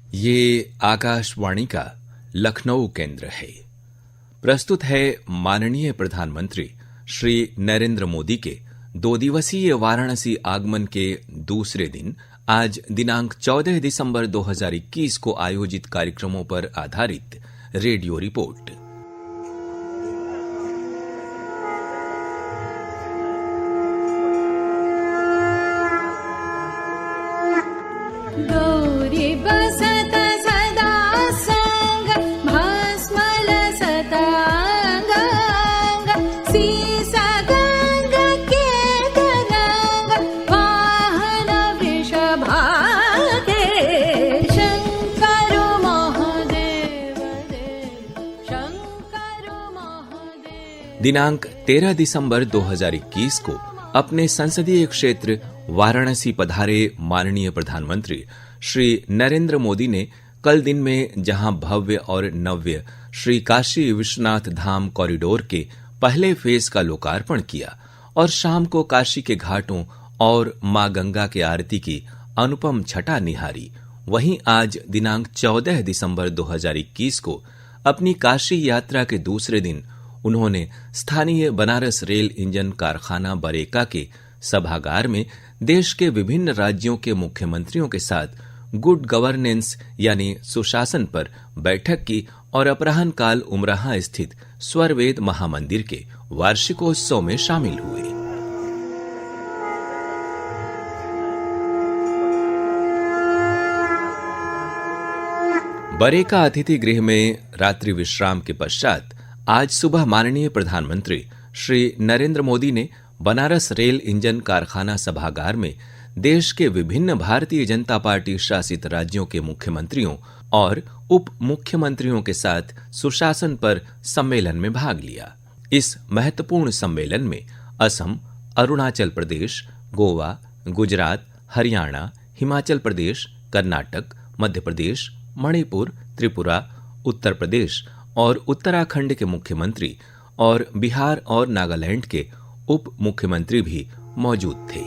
ये आकाशवाणी का लखनऊ केंद्र है। प्रस्तुत है माननीय प्रधानमंत्री श्री नरेंद्र मोदी के 2 दिवसीय वाराणसी आगमन के दूसरे दिन आज दिनांक 14 दिसंबर 2021 को आयोजित कार्यक्रमों पर आधारित रेडियो रिपोर्ट। गौरी बसत सदा संग भस्मलसत अंग सीसा गंग के तरंग वाहन वृषभागे शंकर महादेव शंकर महादेव। दिनांक 13 दिसंबर 2021 को अपने संसदीय क्षेत्र वाराणसी पधारे माननीय प्रधानमंत्री श्री नरेंद्र मोदी ने कल दिन में जहां भव्य और नव्य श्री काशी विश्वनाथ धाम कॉरिडोर के पहले फेज का लोकार्पण किया और शाम को काशी के घाटों और मां गंगा के आरती की अनुपम छटा निहारी, वहीं आज दिनांक 14 दिसंबर 2021 को अपनी काशी यात्रा के दूसरे दिन उन्होंने स्थानीय बनारस रेल इंजन कारखाना बरेका के सभागार में देश के विभिन्न राज्यों के मुख्यमंत्रियों के साथ गुड गवर्नेंस यानी सुशासन पर बैठक की और अपराह्न काल उमराहा स्थित स्वरवेद महामंदिर के वार्षिकोत्सव में शामिल हुए। बरेका अतिथि गृह में रात्रि विश्राम के पश्चात आज सुबह माननीय प्रधानमंत्री श्री नरेंद्र मोदी ने बनारस रेल इंजन कारखाना सभागार में देश के विभिन्न भारतीय जनता पार्टी शासित राज्यों के मुख्यमंत्रियों और उप मुख्यमंत्रियों के साथ सुशासन पर सम्मेलन में भाग लिया। इस महत्वपूर्ण सम्मेलन में असम, अरुणाचल प्रदेश, गोवा, गुजरात, हरियाणा, हिमाचल प्रदेश, कर्नाटक, मध्य प्रदेश, मणिपुर, त्रिपुरा, उत्तर प्रदेश और उत्तराखंड के मुख्यमंत्री और बिहार और नागालैंड के उप मुख्यमंत्री भी मौजूद थे।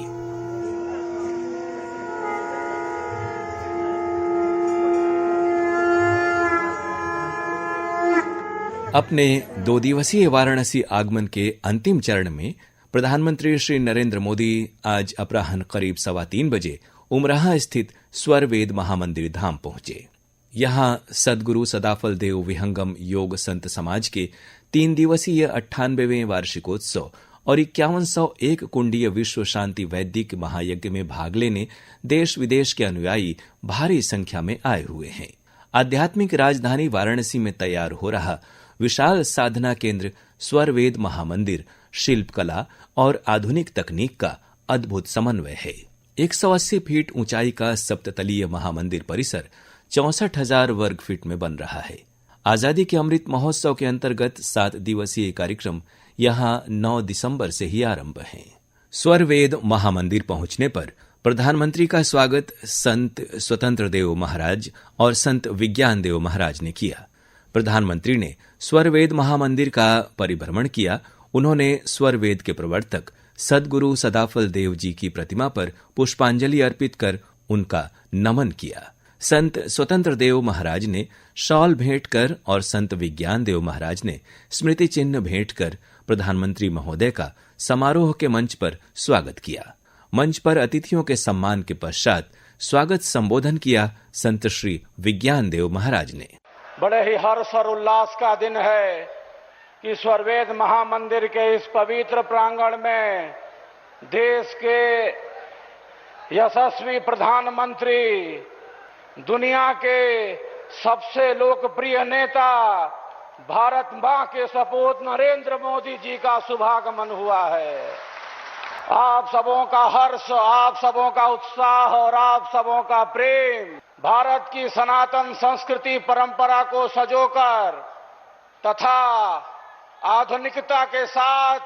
अपने 2 दिवसीय वाराणसी आगमन के अंतिम चरण में प्रधानमंत्री श्री नरेंद्र मोदी आज अपराह्न करीब 3:15 बजे उमराहा स्थित स्वरवेद महामंदिर धाम पहुंचे। यहां सदगुरु सदाफल देव विहंगम योग संत समाज के 3 दिवसीय 98वें वार्षिकोत्सव और 5101 कुंडीय विश्व शांति वैदिक महायज्ञ में भाग लेने देश विदेश के अनुयायी भारी संख्या में आए हुए हैं। आध्यात्मिक राजधानी वाराणसी में तैयार हो रहा विशाल साधना केंद्र स्वरवेद महामंदिर शिल्पकला और आधुनिक तकनीक का अद्भुत समन्वय है। 180 फीट ऊंचाई का सप्ततलीय महामंदिर परिसर 64,000 वर्ग फीट में बन रहा है। आजादी के अमृत महोत्सव के अंतर्गत 7 दिवसीय कार्यक्रम यहां 9 दिसंबर से ही आरंभ है। स्वरवेद महामंदिर पहुंचने पर प्रधानमंत्री का स्वागत संत स्वतंत्र देव महाराज और संत विज्ञान देव महाराज ने किया। प्रधानमंत्री ने स्वरवेद महामंदिर का परिभ्रमण किया। उन्होंने स्वरवेद के प्रवर्तक सदगुरु सदाफल देव जी की प्रतिमा पर पुष्पांजलि अर्पित कर उनका नमन किया। संत स्वतंत्र देव महाराज ने शॉल भेंट कर और संत विज्ञान देव महाराज ने स्मृति चिन्ह भेंट कर प्रधानमंत्री महोदय का समारोह के मंच पर स्वागत किया। मंच पर अतिथियों के सम्मान के पश्चात स्वागत संबोधन किया संत श्री विज्ञान देव महाराज ने। बड़े ही हर्ष और उल्लास का दिन है कि स्वरवेद महामंदिर के इस पवित्र प्रांगण में देश के यशस्वी प्रधानमंत्री, दुनिया के सबसे लोकप्रिय नेता, भारत मां के सपूत नरेंद्र मोदी जी का शुभागमन हुआ है। आप सबों का हर्ष, आप सबों का उत्साह और आप सबों का प्रेम भारत की सनातन संस्कृति परंपरा को संजोकर तथा आधुनिकता के साथ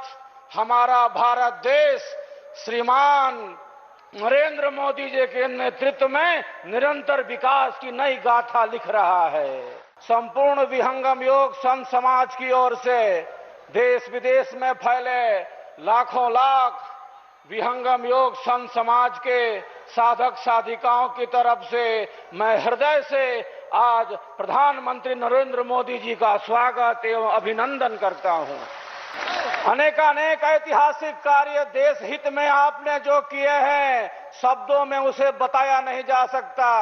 हमारा भारत देश श्रीमान नरेंद्र मोदी जी के नेतृत्व में निरंतर विकास की नई गाथा लिख रहा है। संपूर्ण विहंगम योग संत समाज की ओर से देश विदेश में फैले लाखों लाख विहंगम योग संत समाज के साधक साधिकाओं की तरफ से मैं हृदय से आज प्रधानमंत्री नरेंद्र मोदी जी का स्वागत एवं अभिनंदन करता हूं। अनेकानेक ऐतिहासिक कार्य देश हित में आपने जो किए हैं, शब्दों में उसे बताया नहीं जा सकता।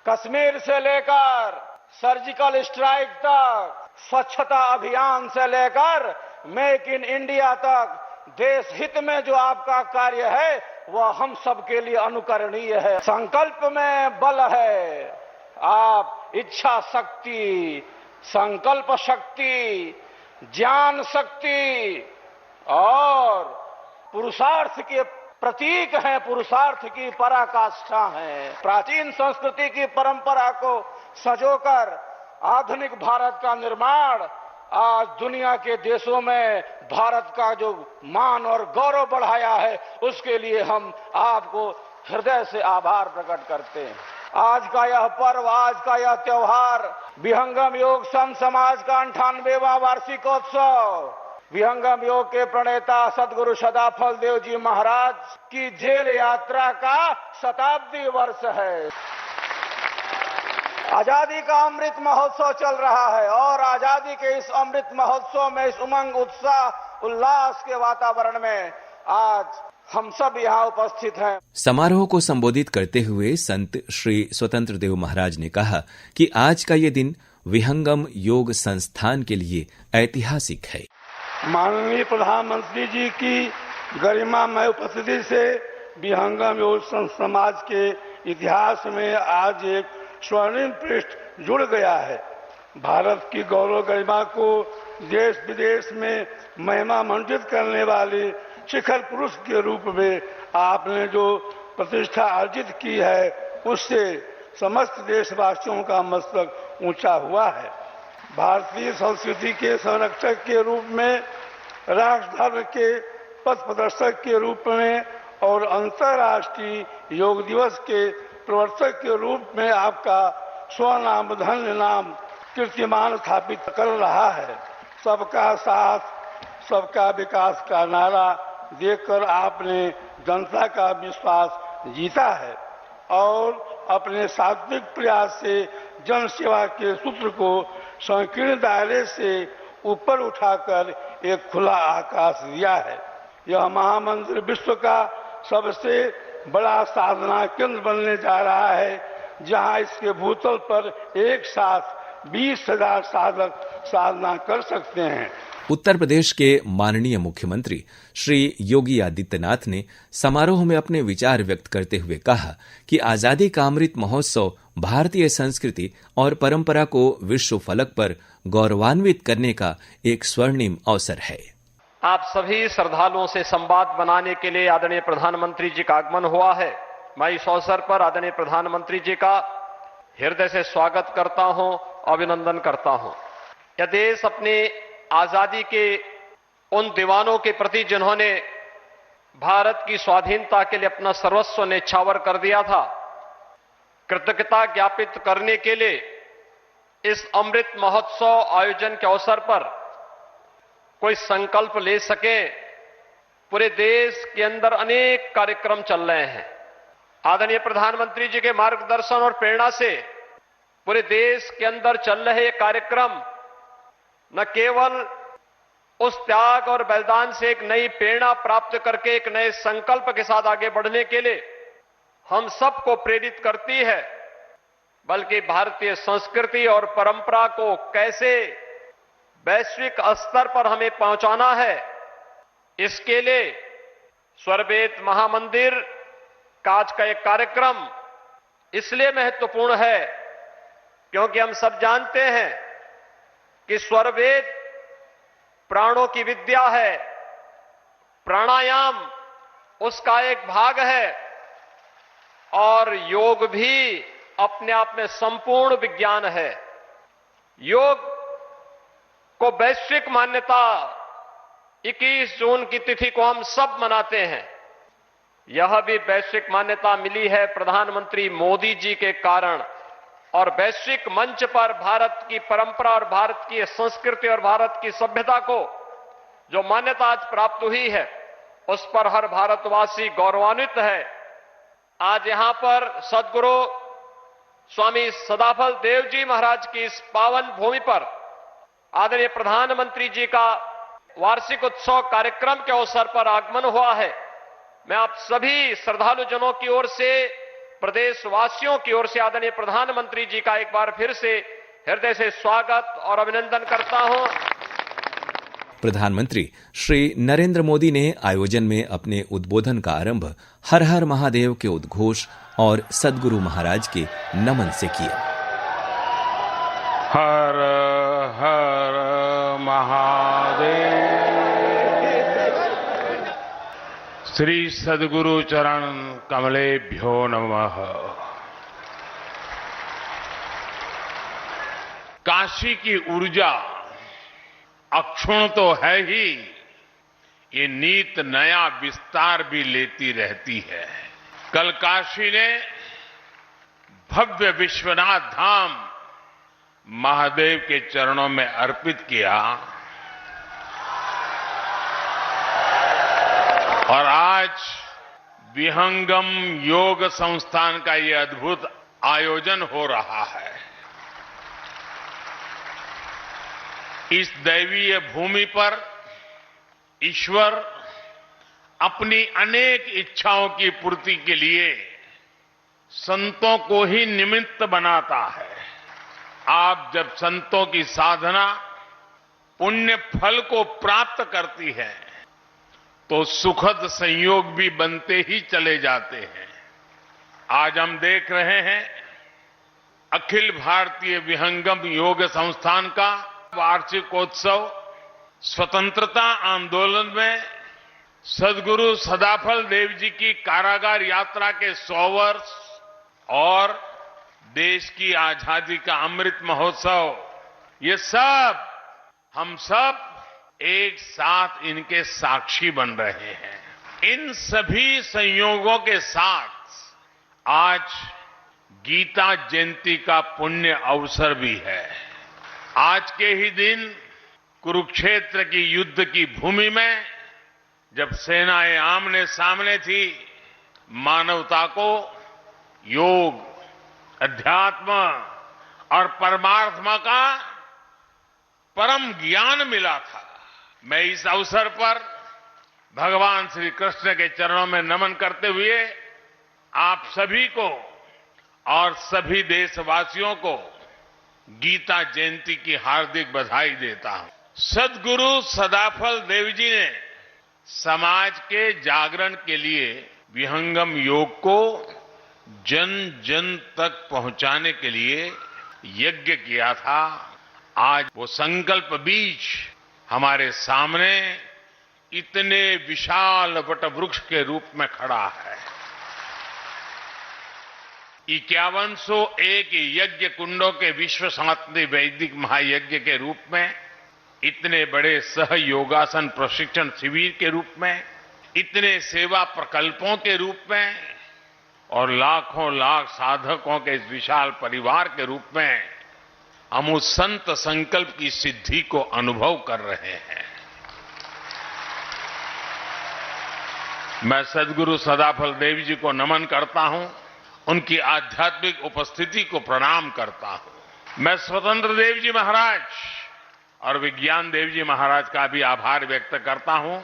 कश्मीर से लेकर सर्जिकल स्ट्राइक तक, स्वच्छता अभियान से लेकर मेक इन इंडिया तक, देश हित में जो आपका कार्य है वह हम सब के लिए अनुकरणीय है। संकल्प में बल है। आप इच्छा शक्ति, संकल्प शक्ति, ज्ञान शक्ति और पुरुषार्थ के प्रतीक हैं, पुरुषार्थ की पराकाष्ठा है। प्राचीन संस्कृति की परंपरा को सजोकर आधुनिक भारत का निर्माण आज दुनिया के देशों में भारत का जो मान और गौरव बढ़ाया है, उसके लिए हम आपको हृदय से आभार प्रकट करते हैं। आज का यह पर्व, आज का यह त्योहार विहंगम योग संत समाज का 98वां वार्षिकोत्सव, विहंगम योग के प्रणेता सदगुरु सदाफल देव जी महाराज की जेल यात्रा का शताब्दी वर्ष है। आजादी का अमृत महोत्सव चल रहा है और आजादी के इस अमृत महोत्सव में, इस उमंग, उत्साह, उल्लास के वातावरण में आज हम सब यहाँ उपस्थित हैं। समारोह को संबोधित करते हुए संत श्री स्वतंत्र देव महाराज ने कहा कि आज का ये दिन विहंगम योग संस्थान के लिए ऐतिहासिक है। माननीय प्रधानमंत्री जी की गरिमामय उपस्थिति से विहंगम योग समाज के इतिहास में आज एक स्वर्णिम पृष्ठ जुड़ गया है। भारत की गौरव गरिमा को देश विदेश में महिमा मंडित करने वाले शिखर पुरुष के रूप में आपने जो प्रतिष्ठा अर्जित की है, उससे समस्त देशवासियों का मस्तक ऊंचा हुआ है। भारतीय संस्कृति के संरक्षक के रूप में, राष्ट्र धर्म के पथ प्रदर्शक के रूप में और अंतर्राष्ट्रीय योग दिवस के प्रवर्तक के रूप में आपका स्वनाम धन्य नाम कीर्तिमान स्थापित कर रहा है। सबका साथ, सबका विकास का नारा देकर आपने जनता का विश्वास जीता है और अपने सात्विक प्रयास से जन सेवा के सूत्र को संकीर्ण दायरे से ऊपर उठाकर एक खुला आकाश दिया है। यह महामंदिर विश्व का सबसे बड़ा साधना केंद्र बनने जा रहा है, जहां इसके भूतल पर एक साथ 20,000 साधक साधना कर सकते हैं। उत्तर प्रदेश के माननीय मुख्यमंत्री श्री योगी आदित्यनाथ ने समारोह में अपने विचार व्यक्त करते हुए कहा कि आजादी का अमृत महोत्सव भारतीय संस्कृति और परंपरा को विश्व फलक पर गौरवान्वित करने का एक स्वर्णिम अवसर है। आप सभी श्रद्धालुओं से संवाद बनाने के लिए आदरणीय प्रधानमंत्री जी का आगमन हुआ है। मैं इस अवसर पर आदरणीय प्रधानमंत्री जी का हृदय से स्वागत करता हूं, अभिनंदन करता हूं। यह देश अपनी आजादी के उन दीवानों के प्रति जिन्होंने भारत की स्वाधीनता के लिए अपना सर्वस्व न्यौछावर कर दिया था, कृतज्ञता ज्ञापित करने के लिए इस अमृत महोत्सव आयोजन के अवसर पर कोई संकल्प ले सके। पूरे देश के अंदर अनेक कार्यक्रम चल रहे हैं। आदरणीय प्रधानमंत्री जी के मार्गदर्शन और प्रेरणा से पूरे देश के अंदर चल रहे कार्यक्रम न केवल उस त्याग और बलिदान से एक नई प्रेरणा प्राप्त करके एक नए संकल्प के साथ आगे बढ़ने के लिए हम सबको प्रेरित करती है, बल्कि भारतीय संस्कृति और परंपरा को कैसे वैश्विक स्तर पर हमें पहुंचाना है, इसके लिए स्वरवेद महामंदिर का आज का एक कार्यक्रम इसलिए महत्वपूर्ण है क्योंकि हम सब जानते हैं कि स्वरवेद प्राणों की विद्या है, प्राणायाम उसका एक भाग है और योग भी अपने आप में संपूर्ण विज्ञान है। योग को वैश्विक मान्यता 21 जून की तिथि को हम सब मनाते हैं। यह भी वैश्विक मान्यता मिली है प्रधानमंत्री मोदी जी के कारण और वैश्विक मंच पर भारत की परंपरा और भारत की संस्कृति और भारत की सभ्यता को जो मान्यता आज प्राप्त हुई है, उस पर हर भारतवासी गौरवान्वित है। आज यहां पर सदगुरु स्वामी सदाफल देव जी महाराज की इस पावन भूमि पर आदरणीय प्रधानमंत्री जी का वार्षिक उत्सव कार्यक्रम के अवसर पर आगमन हुआ है। मैं आप सभी श्रद्धालुजनों की ओर से, प्रदेशवासियों की ओर से आदरणीय प्रधानमंत्री जी का एक बार फिर से हृदय से स्वागत और अभिनंदन करता हूं। प्रधानमंत्री श्री नरेंद्र मोदी ने आयोजन में अपने उद्बोधन का आरंभ हर हर महादेव के उद्घोष और सद्गुरु महाराज के नमन से किया। हर हर महादेव। श्री सद्गुरु चरण कमलेभ्यो नमः। काशी की ऊर्जा अक्षुण तो है ही, ये नीत नया विस्तार भी लेती रहती है। कल काशी ने भव्य विश्वनाथ धाम महादेव के चरणों में अर्पित किया और आज विहंगम योग संस्थान का ये अद्भुत आयोजन हो रहा है। इस दैवीय भूमि पर ईश्वर अपनी अनेक इच्छाओं की पूर्ति के लिए संतों को ही निमित्त बनाता है। आप जब संतों की साधना पुण्य फल को प्राप्त करती है तो सुखद संयोग भी बनते ही चले जाते हैं। आज हम देख रहे हैं अखिल भारतीय विहंगम योग संस्थान का वार्षिकोत्सव स्वतंत्रता आंदोलन में सदगुरु सदाफल देव जी की कारागार यात्रा के 100 वर्ष और देश की आजादी का अमृत महोत्सव, ये सब हम सब एक साथ इनके साक्षी बन रहे हैं। इन सभी संयोगों के साथ आज गीता जयंती का पुण्य अवसर भी है। आज के ही दिन कुरुक्षेत्र की युद्ध की भूमि में जब सेनाएं आमने सामने थी, मानवता को योग, अध्यात्म और परमात्मा का परम ज्ञान मिला था। मैं इस अवसर पर भगवान श्री कृष्ण के चरणों में नमन करते हुए आप सभी को और सभी देशवासियों को गीता जयंती की हार्दिक बधाई देता हूं। सदगुरु सदाफल देव जी ने समाज के जागरण के लिए विहंगम योग को जन जन तक पहुंचाने के लिए यज्ञ किया था। आज वो संकल्प बीज हमारे सामने इतने विशाल वटवृक्ष के रूप में खड़ा है। 5101 यज्ञ कुंडों के विश्व शांति वैदिक महायज्ञ के रूप में, इतने बड़े सहयोगासन प्रशिक्षण शिविर के रूप में, इतने सेवा प्रकल्पों के रूप में और लाखों लाख साधकों के इस विशाल परिवार के रूप में हम उस संत संकल्प की सिद्धि को अनुभव कर रहे हैं। मैं सदगुरु सदाफल देव जी को नमन करता हूं, उनकी आध्यात्मिक उपस्थिति को प्रणाम करता हूं। मैं स्वतंत्र देव जी महाराज और विज्ञान देव जी महाराज का भी आभार व्यक्त करता हूं,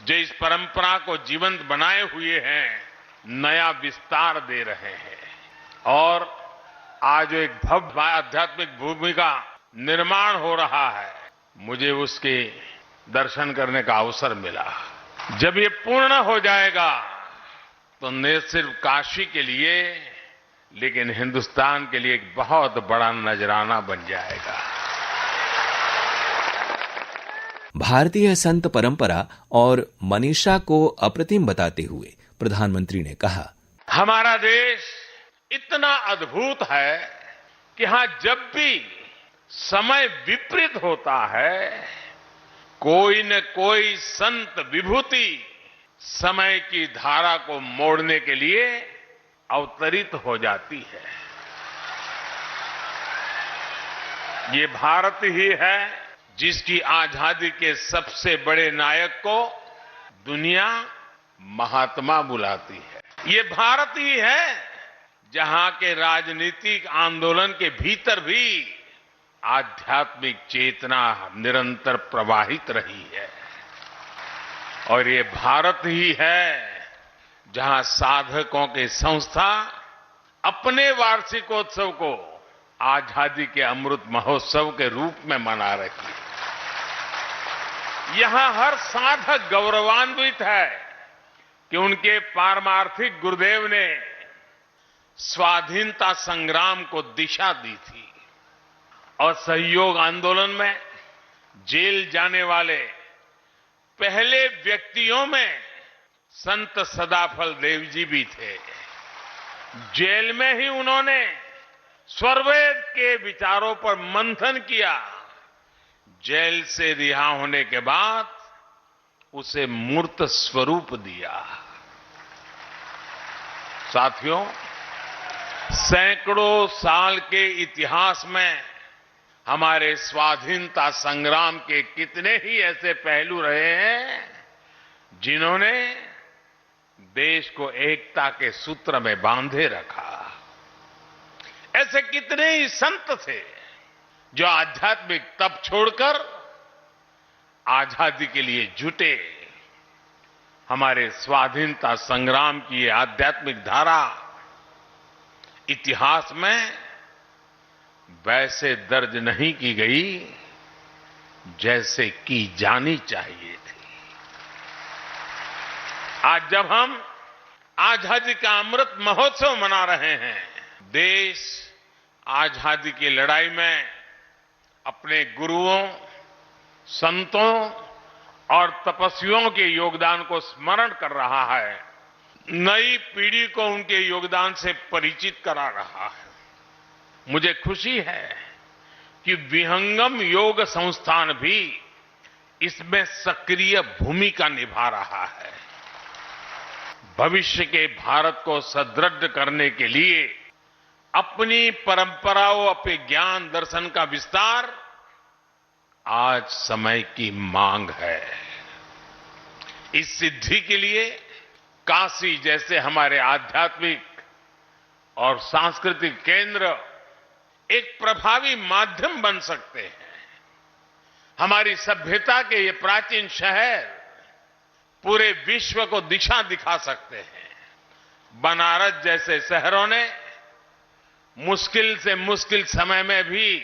जो इस परंपरा को जीवंत बनाए हुए हैं, नया विस्तार दे रहे हैं और आज एक भव्य आध्यात्मिक भूमि का निर्माण हो रहा है। मुझे उसके दर्शन करने का अवसर मिला। जब ये पूर्ण हो जाएगा तो न सिर्फ काशी के लिए लेकिन हिंदुस्तान के लिए एक बहुत बड़ा नजराना बन जाएगा। भारतीय संत परंपरा और मनीषा को अप्रतिम बताते हुए प्रधानमंत्री ने कहा, हमारा देश इतना अद्भुत है कि यहां जब भी समय विपरीत होता है, कोई न कोई संत विभूति समय की धारा को मोड़ने के लिए अवतरित हो जाती है। ये भारत ही है जिसकी आजादी के सबसे बड़े नायक को दुनिया महात्मा बुलाती है। ये भारत ही है जहां के राजनीतिक आंदोलन के भीतर भी आध्यात्मिक चेतना निरंतर प्रवाहित रही है। और ये भारत ही है जहां साधकों की संस्था अपने वार्षिकोत्सव को आजादी के अमृत महोत्सव के रूप में मना रही है। यहां हर साधक गौरवान्वित है कि उनके पारमार्थिक गुरुदेव ने स्वाधीनता संग्राम को दिशा दी थी और सहयोग आंदोलन में जेल जाने वाले पहले व्यक्तियों में संत सदाफल देव जी भी थे। जेल में ही उन्होंने स्वरवेद के विचारों पर मंथन किया। जेल से रिहा होने के बाद उसे मूर्त स्वरूप दिया। साथियों, सैकड़ों साल के इतिहास में हमारे स्वाधीनता संग्राम के कितने ही ऐसे पहलू रहे हैं जिन्होंने देश को एकता के सूत्र में बांधे रखा। ऐसे कितने ही संत थे जो आध्यात्मिक तप छोड़कर आजादी के लिए जुटे। हमारे स्वाधीनता संग्राम की ये आध्यात्मिक धारा इतिहास में वैसे दर्ज नहीं की गई जैसे की जानी चाहिए थी। आज जब हम आजादी का अमृत महोत्सव मना रहे हैं, देश आजादी की लड़ाई में अपने गुरुओं, संतों और तपस्वियों के योगदान को स्मरण कर रहा है, नई पीढ़ी को उनके योगदान से परिचित करा रहा है। मुझे खुशी है कि विहंगम योग संस्थान भी इसमें सक्रिय भूमिका निभा रहा है। भविष्य के भारत को सुदृढ़ करने के लिए अपनी परंपराओं, अपने ज्ञान दर्शन का विस्तार आज समय की मांग है। इस सिद्धि के लिए काशी जैसे हमारे आध्यात्मिक और सांस्कृतिक केंद्र एक प्रभावी माध्यम बन सकते हैं। हमारी सभ्यता के ये प्राचीन शहर पूरे विश्व को दिशा दिखा सकते हैं। बनारस जैसे शहरों ने मुश्किल से मुश्किल समय में भी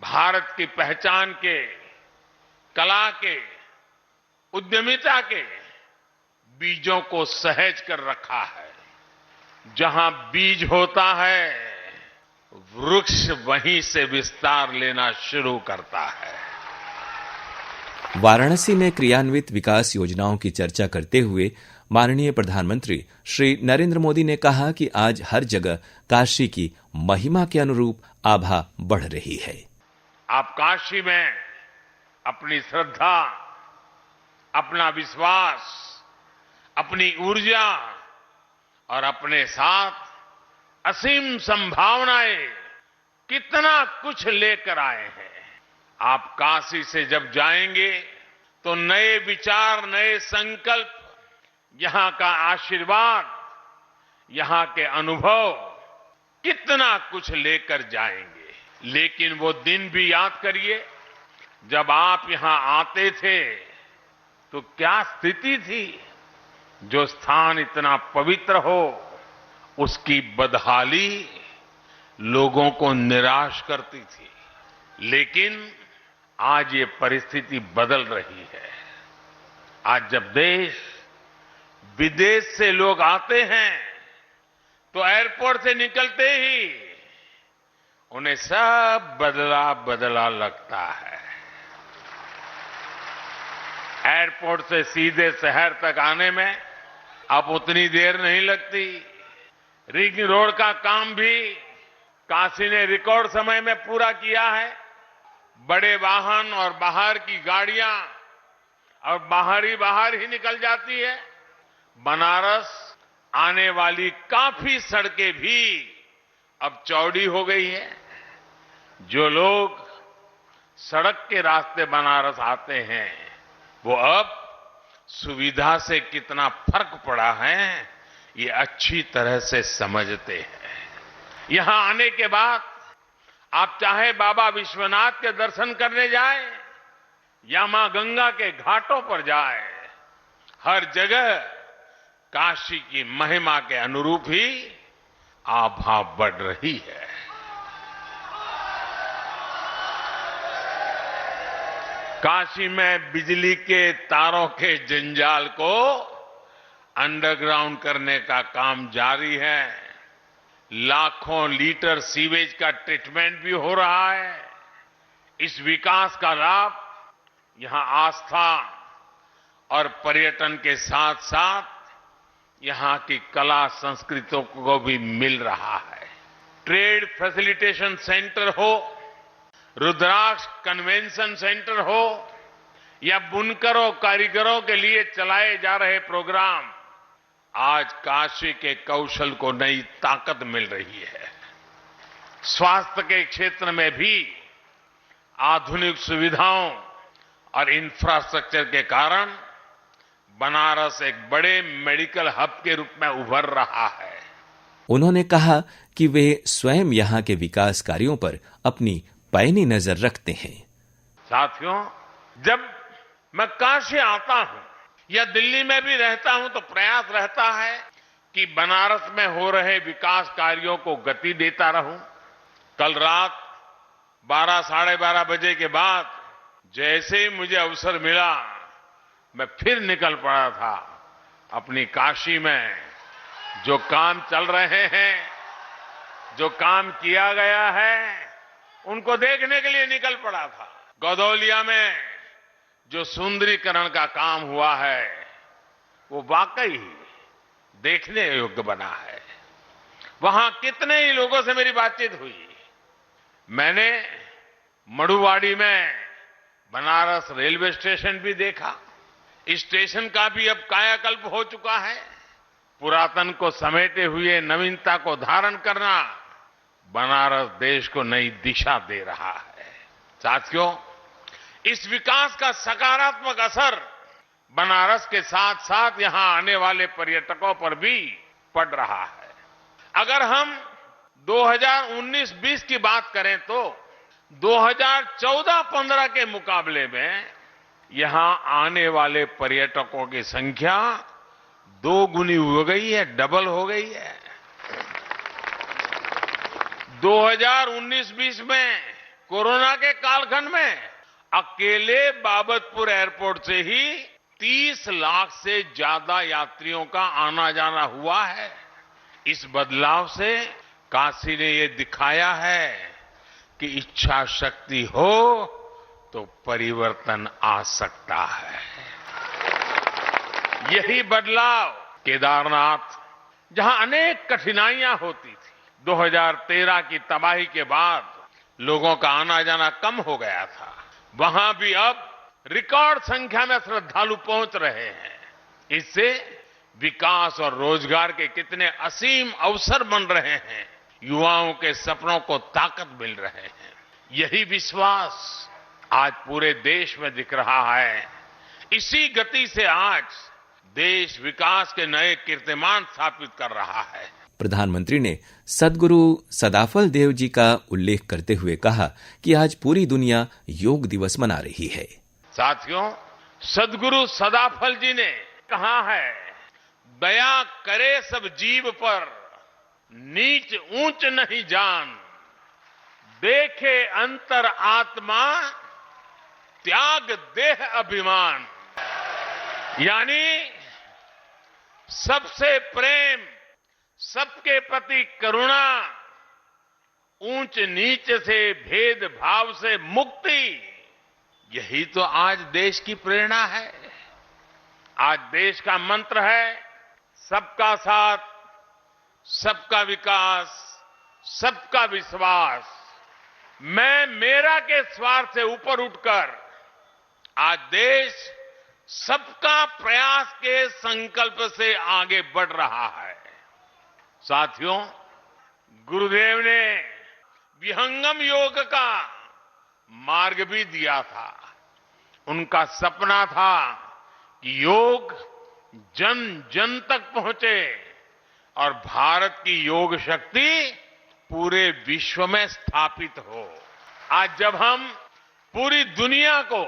भारत की पहचान के, कला के, उद्यमिता के बीजों को सहेज कर रखा है। जहां बीज होता है, वृक्ष वहीं से विस्तार लेना शुरू करता है। वाराणसी में क्रियान्वित विकास योजनाओं की चर्चा करते हुए माननीय प्रधानमंत्री श्री नरेंद्र मोदी ने कहा कि आज हर जगह काशी की महिमा के अनुरूप आभा बढ़ रही है। आप काशी में अपनी श्रद्धा, अपना विश्वास, अपनी ऊर्जा और अपने साथ असीम संभावनाएं कितना कुछ लेकर आए हैं। आप काशी से जब जाएंगे तो नए विचार, नए संकल्प, यहां का आशीर्वाद, यहां के अनुभव कितना कुछ लेकर जाएंगे। लेकिन वो दिन भी याद करिए जब आप यहां आते थे तो क्या स्थिति थी। जो स्थान इतना पवित्र हो उसकी बदहाली लोगों को निराश करती थी। लेकिन आज ये परिस्थिति बदल रही है। आज जब देश विदेश से लोग आते हैं तो एयरपोर्ट से निकलते ही उन्हें सब बदला बदला लगता है। एयरपोर्ट से सीधे शहर तक आने में अब उतनी देर नहीं लगती। रिंग रोड का काम भी काशी ने रिकॉर्ड समय में पूरा किया है। बड़े वाहन और बाहर की गाड़ियां और बाहर ही निकल जाती है। बनारस आने वाली काफी सड़कें भी अब चौड़ी हो गई है। जो लोग सड़क के रास्ते बनारस आते हैं वो अब सुविधा से कितना फर्क पड़ा है ये अच्छी तरह से समझते हैं। यहां आने के बाद आप चाहे बाबा विश्वनाथ के दर्शन करने जाएं या मां गंगा के घाटों पर जाएं, हर जगह काशी की महिमा के अनुरूप ही आभा बढ़ रही है। काशी में बिजली के तारों के जंजाल को अंडरग्राउंड करने का काम जारी है। लाखों लीटर सीवेज का ट्रीटमेंट भी हो रहा है। इस विकास का लाभ यहां आस्था और पर्यटन के साथ साथ यहां की कला संस्कृतियों को भी मिल रहा है। ट्रेड फैसिलिटेशन सेंटर हो, रुद्राक्ष कन्वेंशन सेंटर हो या बुनकरों कारीगरों के लिए चलाए जा रहे प्रोग्राम, आज काशी के कौशल को नई ताकत मिल रही है। स्वास्थ्य के क्षेत्र में भी आधुनिक सुविधाओं और इंफ्रास्ट्रक्चर के कारण बनारस एक बड़े मेडिकल हब के रूप में उभर रहा है। उन्होंने कहा कि वे स्वयं यहां के विकास कार्यों पर अपनी पैनी नजर रखते हैं। साथियों, जब मैं काशी आता हूं या दिल्ली में भी रहता हूं तो प्रयास रहता है कि बनारस में हो रहे विकास कार्यों को गति देता रहूं। कल रात 12 साढ़े 12 बजे के बाद जैसे ही मुझे अवसर मिला मैं फिर निकल पड़ा था। अपनी काशी में जो काम चल रहे हैं, जो काम किया गया है, उनको देखने के लिए निकल पड़ा था। गौदौलिया में जो सुंदरीकरण का काम हुआ है वो वाकई देखने योग्य बना है। वहां कितने ही लोगों से मेरी बातचीत हुई। मैंने मड़ुवाड़ी में बनारस रेलवे स्टेशन भी देखा। इस स्टेशन का भी अब कायाकल्प हो चुका है। पुरातन को समेटे हुए नवीनता को धारण करना बनारस देश को नई दिशा दे रहा है। साथियों, इस विकास का सकारात्मक असर बनारस के साथ साथ यहां आने वाले पर्यटकों पर भी पड़ रहा है। अगर हम 2019-20 की बात करें तो 2014-15 के मुकाबले में यहां आने वाले पर्यटकों की संख्या 2 गुनी हो गई है, डबल हो गई है। 2019-20 में कोरोना के कालखंड में अकेले बाबतपुर एयरपोर्ट से ही 30 लाख से ज्यादा यात्रियों का आना जाना हुआ है। इस बदलाव से काशी ने ये दिखाया है कि इच्छा शक्ति हो तो परिवर्तन आ सकता है। यही बदलाव केदारनाथ, जहां अनेक कठिनाइयां होती थी, 2013 की तबाही के बाद लोगों का आना जाना कम हो गया था, वहां भी अब रिकॉर्ड संख्या में श्रद्धालु पहुंच रहे हैं। इससे विकास और रोजगार के कितने असीम अवसर बन रहे हैं। युवाओं के सपनों को ताकत मिल रहे हैं। यही विश्वास आज पूरे देश में दिख रहा है। इसी गति से आज देश विकास के नए कीर्तिमान स्थापित कर रहा है। प्रधानमंत्री ने सद्गुरु सदाफल देव जी का उल्लेख करते हुए कहा कि आज पूरी दुनिया योग दिवस मना रही है। साथियों, सद्गुरु सदाफल जी ने कहा है, दया करे सब जीव पर, नीच ऊंच नहीं जान, देखे अंतर आत्मा, त्याग देह अभिमान। यानी सबसे प्रेम, सबके प्रति करुणा, ऊंच नीच से भेदभाव से मुक्ति, यही तो आज देश की प्रेरणा है। आज देश का मंत्र है सबका साथ, सबका विकास, सबका विश्वास। मैं मेरा के स्वार्थ से ऊपर उठकर आज देश सबका प्रयास के संकल्प से आगे बढ़ रहा है। साथियों, गुरुदेव ने विहंगम योग का मार्ग भी दिया था। उनका सपना था कि योग जन जन तक पहुंचे और भारत की योग शक्ति पूरे विश्व में स्थापित हो। आज जब हम पूरी दुनिया को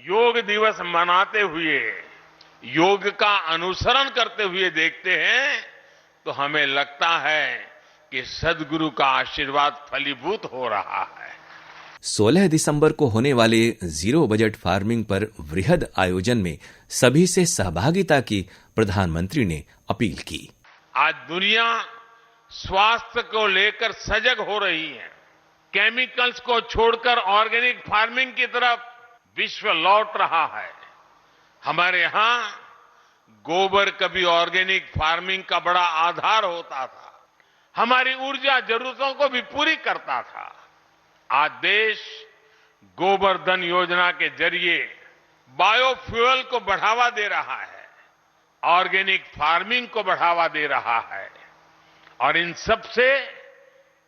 योग दिवस मनाते हुए, योग का अनुसरण करते हुए देखते हैं तो हमें लगता है कि सद्गुरु का आशीर्वाद फलीभूत हो रहा है। 16 दिसंबर को होने वाले जीरो बजट फार्मिंग पर वृहद आयोजन में सभी से सहभागिता की प्रधानमंत्री ने अपील की। आज दुनिया स्वास्थ्य को लेकर सजग हो रही है। केमिकल्स को छोड़कर ऑर्गेनिक फार्मिंग की तरफ विश्व लौट रहा है। हमारे यहां गोबर कभी ऑर्गेनिक फार्मिंग का बड़ा आधार होता था, हमारी ऊर्जा जरूरतों को भी पूरी करता था। आज देश गोबर्धन योजना के जरिए बायोफ्यूल को बढ़ावा दे रहा है, ऑर्गेनिक फार्मिंग को बढ़ावा दे रहा है और इन सब से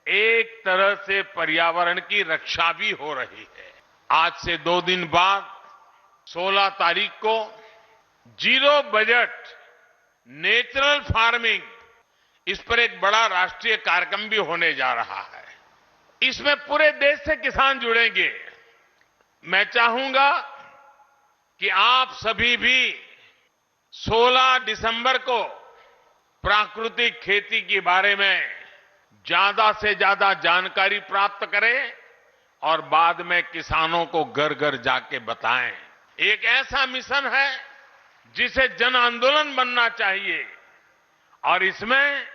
एक तरह से पर्यावरण की रक्षा भी हो रही है। आज से 2 दिन बाद 16 तारीख को जीरो बजट नेचुरल फार्मिंग, इस पर एक बड़ा राष्ट्रीय कार्यक्रम भी होने जा रहा है। इसमें पूरे देश से किसान जुड़ेंगे। मैं चाहूंगा कि आप सभी भी 16 दिसंबर को प्राकृतिक खेती के बारे में ज्यादा से ज्यादा जानकारी प्राप्त करें और बाद में किसानों को घर घर जाके बताएं। एक ऐसा मिशन है जिसे जन आंदोलन बनना चाहिए और इसमें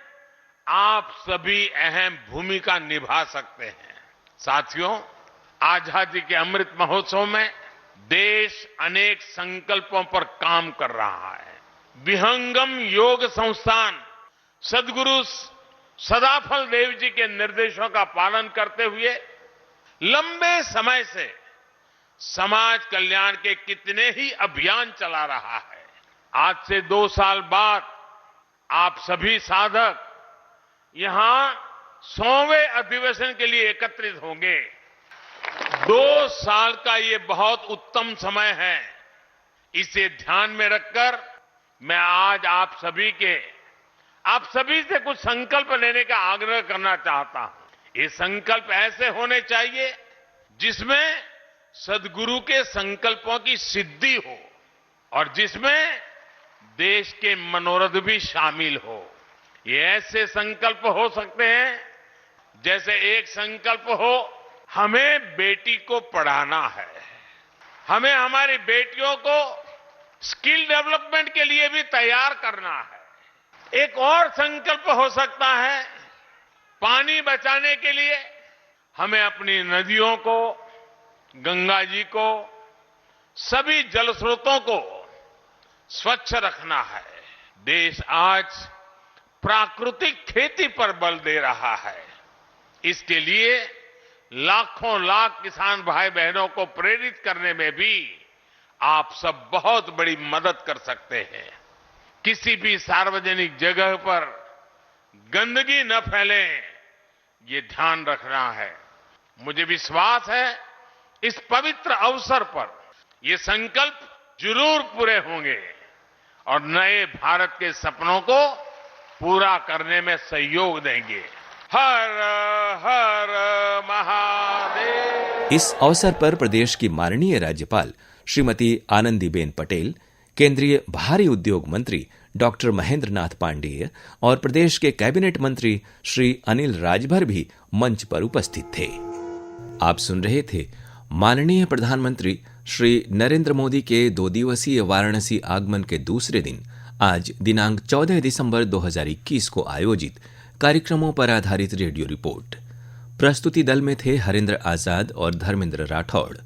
आप सभी अहम भूमिका निभा सकते हैं। साथियों, आजादी के अमृत महोत्सव में देश अनेक संकल्पों पर काम कर रहा है। विहंगम योग संस्थान सद्गुरु सदाफल देव जी के निर्देशों का पालन करते हुए लंबे समय से समाज कल्याण के कितने ही अभियान चला रहा है। आज से 2 साल बाद आप सभी साधक यहां 100वें अधिवेशन के लिए एकत्रित होंगे। 2 साल का ये बहुत उत्तम समय है। इसे ध्यान में रखकर मैं आज आप सभी से कुछ संकल्प लेने का आग्रह करना चाहता हूं। ये संकल्प ऐसे होने चाहिए जिसमें सद्गुरु के संकल्पों की सिद्धि हो और जिसमें देश के मनोरथ भी शामिल हो। ये ऐसे संकल्प हो सकते हैं जैसे एक संकल्प हो, हमें बेटी को पढ़ाना है, हमें हमारी बेटियों को स्किल डेवलपमेंट के लिए भी तैयार करना है। एक और संकल्प हो सकता है, पानी बचाने के लिए हमें अपनी नदियों को, गंगा जी को, सभी जल स्रोतों को स्वच्छ रखना है। देश आज प्राकृतिक खेती पर बल दे रहा है। इसके लिए लाखों लाख किसान भाई बहनों को प्रेरित करने में भी आप सब बहुत बड़ी मदद कर सकते हैं। किसी भी सार्वजनिक जगह पर गंदगी न फैले, ये ध्यान रखना है। मुझे विश्वास है इस पवित्र अवसर पर ये संकल्प जरूर पूरे होंगे और नए भारत के सपनों को पूरा करने में सहयोग देंगे। हर हर महादेव। इस अवसर पर प्रदेश की माननीय राज्यपाल श्रीमती आनंदीबेन पटेल, केंद्रीय भारी उद्योग मंत्री डॉक्टर महेंद्र नाथ पांडेय और प्रदेश के कैबिनेट मंत्री श्री अनिल राजभर भी मंच पर उपस्थित थे। आप सुन रहे थे माननीय प्रधानमंत्री श्री नरेंद्र मोदी के 2 दिवसीय वाराणसी आगमन के दूसरे दिन आज दिनांक 14 दिसंबर 2021 को आयोजित कार्यक्रमों पर आधारित रेडियो रिपोर्ट। प्रस्तुति दल में थे हरेंद्र आजाद और धर्मेंद्र राठौड़।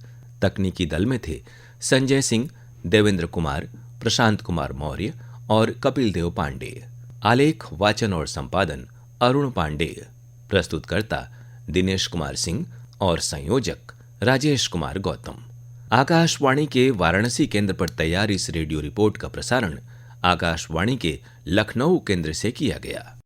तकनीकी दल में थे संजय सिंह, देवेंद्र कुमार, प्रशांत कुमार मौर्य और कपिल देव पांडेय। आलेख, वाचन और संपादन अरुण पांडेय। प्रस्तुतकर्ता दिनेश कुमार सिंह और संयोजक राजेश कुमार गौतम। आकाशवाणी के वाराणसी केंद्र पर तैयार इस रेडियो रिपोर्ट का प्रसारण आकाशवाणी के लखनऊ केंद्र से किया गया।